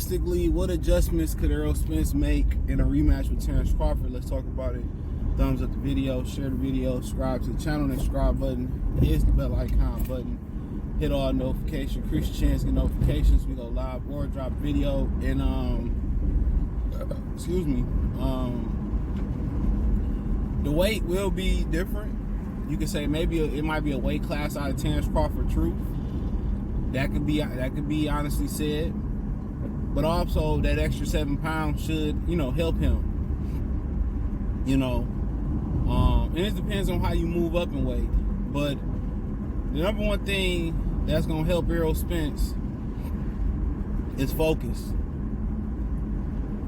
realistically, what adjustments could Errol Spence make in a rematch with Terence Crawford? Let's talk about it. Thumbs up the video, share the video, subscribe to the channel, and subscribe button, hit the bell icon button, hit all notifications, increase your chance to get notifications. We go live or drop video, and the weight will be different. You can say maybe it might be a weight class out of Terence Crawford truth. That could be honestly said. But also that extra 7 pounds should, help him. And it depends on how you move up in weight. But the number one thing that's gonna help Errol Spence is focus.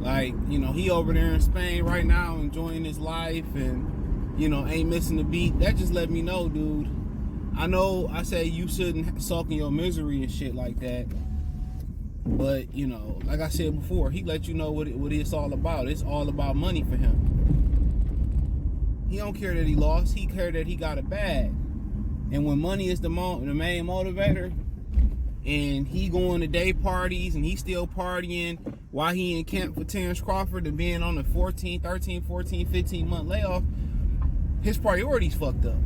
Like, he over there in Spain right now enjoying his life and, ain't missing a beat. That just let me know, dude. I know I say you shouldn't sulk in your misery and shit like that. But, like I said before, he let you know what it's all about. It's all about money for him. He don't care that he lost. He care that he got a bag. And when money is the main motivator, and he going to day parties and he still partying while he in camp for Terence Crawford and being on the 13, 14, 15 month layoff, his priorities fucked up.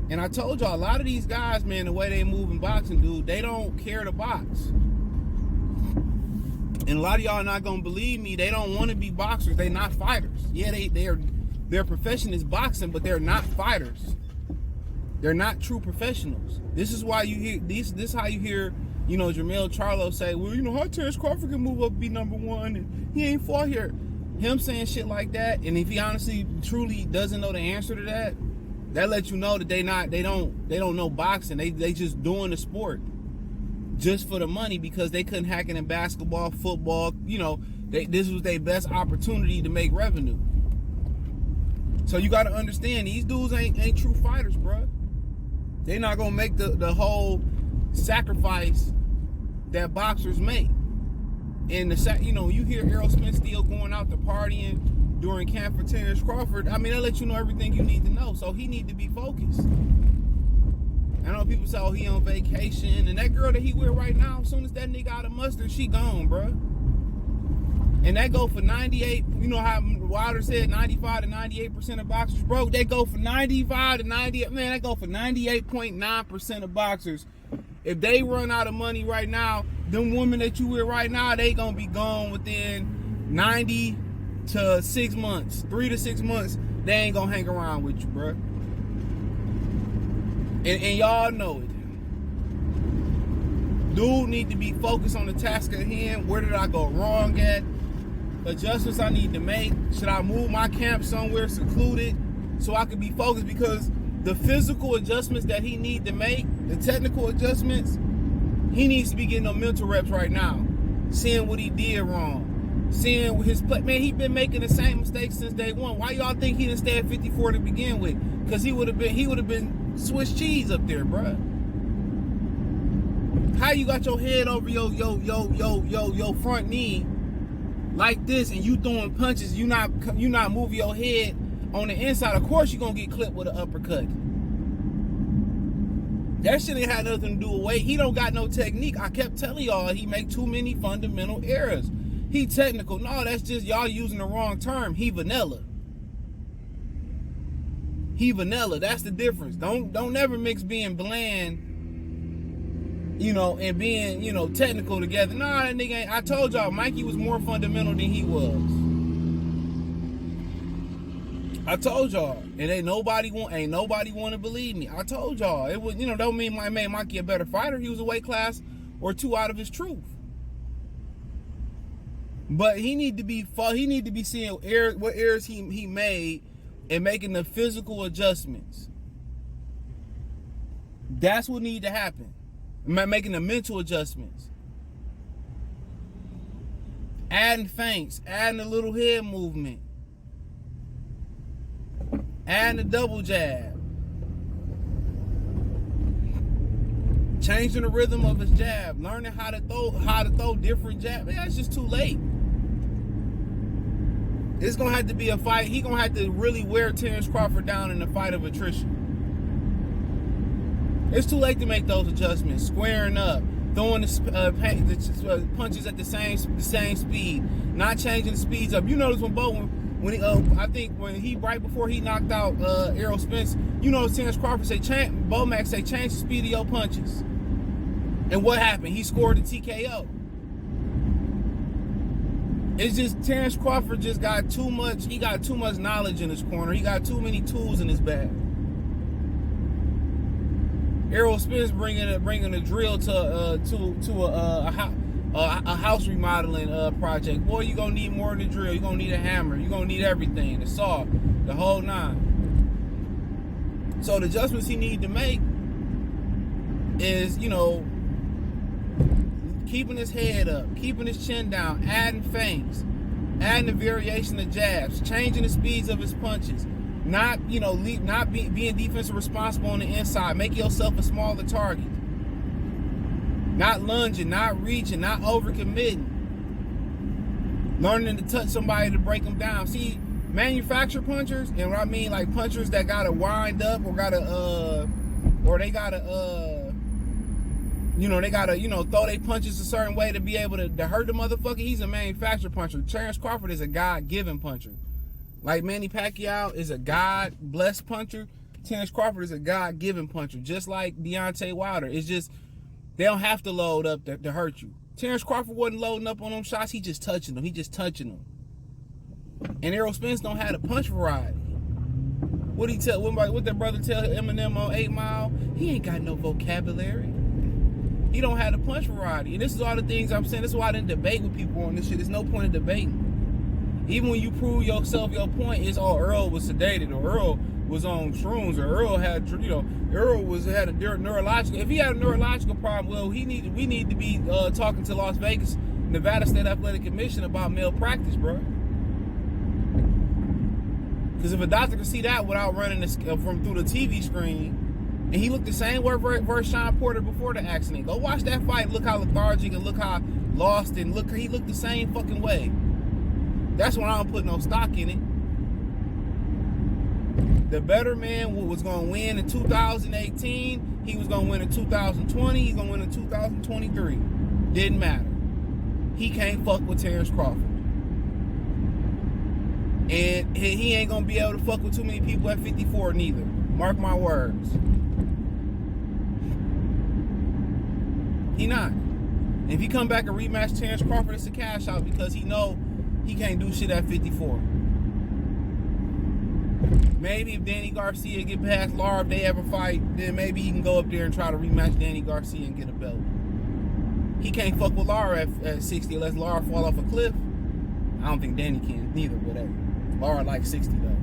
And I told y'all, a lot of these guys, man, the way they move in boxing, dude, they don't care to box. And a lot of y'all are not gonna believe me. They don't want to be boxers. They not fighters. Yeah, their profession is boxing, but they're not fighters. They're not true professionals. This is why you hear this is how you hear, Jermell Charlo say, well, how Terence Crawford can move up and be number one and he ain't fought here. Him saying shit like that, and if he honestly truly doesn't know the answer to that, that lets you know that they don't know boxing. They just doing the sport just for the money because they couldn't hack it in basketball, football. This was their best opportunity to make revenue. So you got to understand, these dudes ain't true fighters, bro. They're not gonna make the whole sacrifice that boxers make. And you hear Errol Spence still going out to partying during camp for Terence Crawford. I mean, that lets you know everything you need to know. So he need to be focused. I know people say, oh, he on vacation. And that girl that he with right now, as soon as that nigga out of mustard, she gone, bro. And that go for 98, how Wilder said 95 to 98% of boxers broke. They go for 95 to 98, man, they go for 98.9% of boxers. If they run out of money right now, them women that you with right now, they gonna be gone within 90 to 6 months, 3 to 6 months. They ain't gonna hang around with you, bro. And y'all know it. Dude need to be focused on the task at hand. Where did I go wrong at? Adjustments I need to make. Should I move my camp somewhere secluded so I can be focused? Because the physical adjustments that he need to make, the technical adjustments, he needs to be getting them mental reps right now. Seeing what he did wrong. Seeing his play. Man, he been making the same mistakes since day one. Why y'all think he didn't stay at 54 to begin with? Because he would have been Swiss cheese up there, bruh. How you got your head over your front knee like this, and you throwing punches? You not moving your head on the inside. Of course, you gonna get clipped with an uppercut. That shit ain't had nothing to do with weight. He don't got no technique. I kept telling y'all he make too many fundamental errors. He technical. No, that's just y'all using the wrong term. He vanilla. He vanilla. That's the difference. Don't ever mix being bland, and being, technical together. Nah, that nigga ain't. I told y'all, Mikey was more fundamental than he was. I told y'all, and ain't nobody want to believe me. I told y'all, it was, don't mean I made Mikey a better fighter. He was a weight class or two out of his truth. But he need to be seeing what errors he made and making the physical adjustments. That's what need to happen. Making the mental adjustments. Adding feints, adding a little head movement. Adding a double jab. Changing the rhythm of his jab. Learning how to throw different jabs. Man, that's just too late. It's gonna have to be a fight. He gonna have to really wear Terence Crawford down in the fight of attrition. It's too late to make those adjustments. Squaring up, throwing the punches at the same speed, not changing the speeds up. You notice when he, I think when he right before he knocked out Errol Spence, you know, Terence Crawford say, Bomac say, change the speed of your punches. And what happened? He scored the TKO. It's just Terence Crawford just got too much. He got too much knowledge in his corner. He got too many tools in his bag. Errol Spence bringing a drill to a house remodeling project. Boy, you gonna need more than a drill. You gonna need a hammer. You gonna need everything, the saw, the whole nine. So the adjustments he need to make is, you know, keeping his head up, keeping his chin down, adding feints, adding a variation of jabs, changing the speeds of his punches, not being defensive responsible on the inside, make yourself a smaller target, not lunging, not reaching, not overcommitting, learning to touch somebody to break them down. See, manufactured punchers, and what I mean, like punchers that gotta wind up or they gotta throw their punches a certain way to be able to hurt the motherfucker. He's a manufactured puncher. Terence Crawford is a God-given puncher. Like Manny Pacquiao is a God-blessed puncher, Terence Crawford is a God-given puncher. Just like Deontay Wilder. It's just, they don't have to load up to hurt you. Terence Crawford wasn't loading up on them shots. He just touching them. And Errol Spence don't have a punch variety. What that brother tell Eminem on 8 Mile? He ain't got no vocabulary. He don't have the punch variety. And this is all the things I'm saying. This is why I didn't debate with people on this shit. There's no point in debating. Even when you prove yourself, your point is, oh, Errol was sedated, or Errol was on shrooms, or Errol had a neurological. If he had a neurological problem, well, we need to be talking to Las Vegas, Nevada State Athletic Commission about malpractice, bro. Because if a doctor can see that without running through the TV screen, and he looked the same way versus Sean Porter before the accident. Go watch that fight. Look how lethargic and look how lost, and he looked the same fucking way. That's when I don't put no stock in it. The better man was going to win in 2018. He was going to win in 2020. He's going to win in 2023. Didn't matter. He can't fuck with Terence Crawford. And he ain't going to be able to fuck with too many people at 54 neither. Mark my words. He not. And if he come back and rematch Terence Crawford, it's a cash out because he know he can't do shit at 54. Maybe if Danny Garcia get past Lara, if they ever fight, then maybe he can go up there and try to rematch Danny Garcia and get a belt. He can't fuck with Lara at 60 unless Lara fall off a cliff. I don't think Danny can neither, but hey, Lara like 60 though.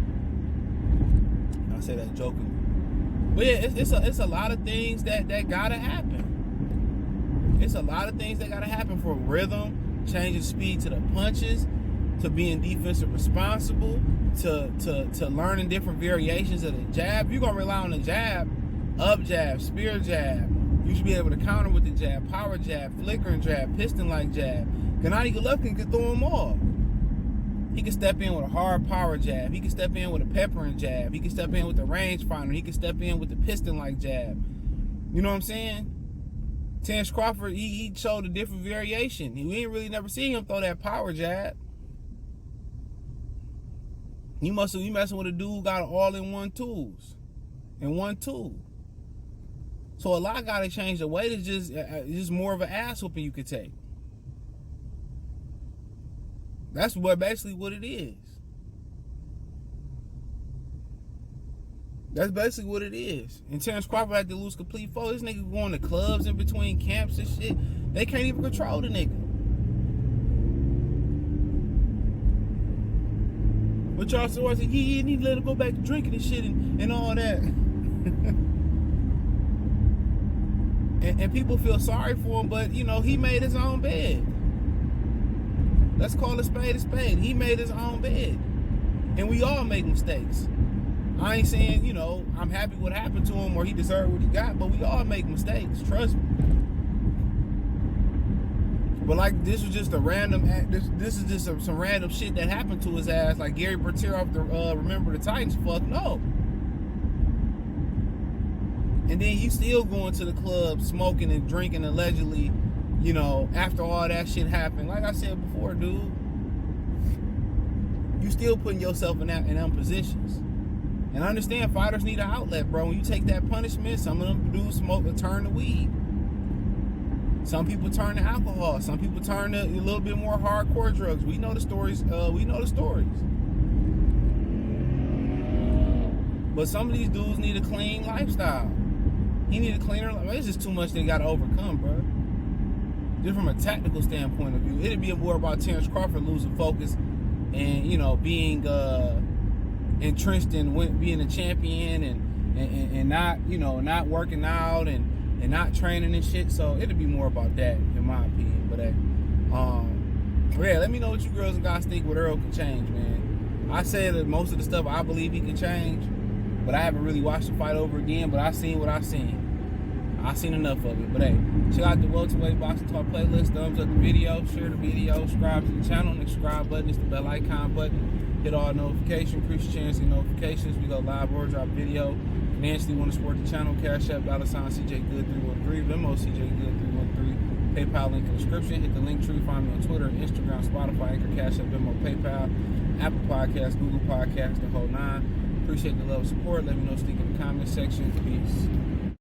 I say that joking. But yeah, it's a lot of things that gotta happen. It's a lot of things that gotta happen for rhythm, changing speed to the punches, to being defensive responsible, to learning different variations of the jab. You're gonna rely on the jab, up jab, spear jab. You should be able to counter with the jab, power jab, flickering jab, piston-like jab. Gennady Golovkin can throw them all. He can step in with a hard power jab. He can step in with a peppering jab. He can step in with the rangefinder. He can step in with the piston-like jab. You know what I'm saying? Terence Crawford, he showed a different variation. We ain't really never seen him throw that power jab. You messing with a dude who got all-in-one tools and one tool. So a lot gotta change. The weight is just more of an ass whooping you could take. That's basically what it is. That's basically what it is. And Terence Crawford had to lose complete focus. This nigga going to clubs in between camps and shit. They can't even control the nigga. But y'all still said, he need to let him go back to drinking and shit and all that. and people feel sorry for him, but, you know, he made his own bed. Let's call a spade a spade. He made his own bed. And we all make mistakes. I ain't saying, you know, I'm happy what happened to him or he deserved what he got, but we all make mistakes. Trust me. But like, this was just a random, this is just some random shit that happened to his ass. Like Gary Bertier off the Remember the Titans. Fuck no. And then you still going to the club, smoking and drinking allegedly you know, after all that shit happened, like I said before, dude, you still putting yourself in them positions. And I understand fighters need an outlet, bro. When you take that punishment, some of them dudes smoke or turn to weed. Some people turn to alcohol. Some people turn to a little bit more hardcore drugs. We know the stories. But some of these dudes need a clean lifestyle. He need a cleaner life. It's just too much they got to overcome, bro. Just from a tactical standpoint of view, it'd be more about Terence Crawford losing focus and, you know, being entrenched in being a champion and not, you know, not working out and not training and shit. So it'd be more about that, in my opinion. But yeah, let me know what you girls and guys think what Errol can change, man. I say that most of the stuff I believe he can change, but I haven't really watched the fight over again. But I seen what I seen. I seen enough of it. But hey, check out the Welterweight Boxing Talk playlist. Thumbs up the video, share the video, subscribe to the channel. And the subscribe button is the bell icon button. Hit all notifications, increase your chance to get notifications. We go live or drop video. Financially want to support the channel, Cash App, $CJGood313, Venmo, CJGood313, PayPal link in the description. Hit the link tree, find me on Twitter, Instagram, Spotify, Anchor, Cash App, Venmo, PayPal, Apple Podcasts, Google Podcasts, the whole nine. Appreciate the love and support. Let me know, stick in the comment section. Peace.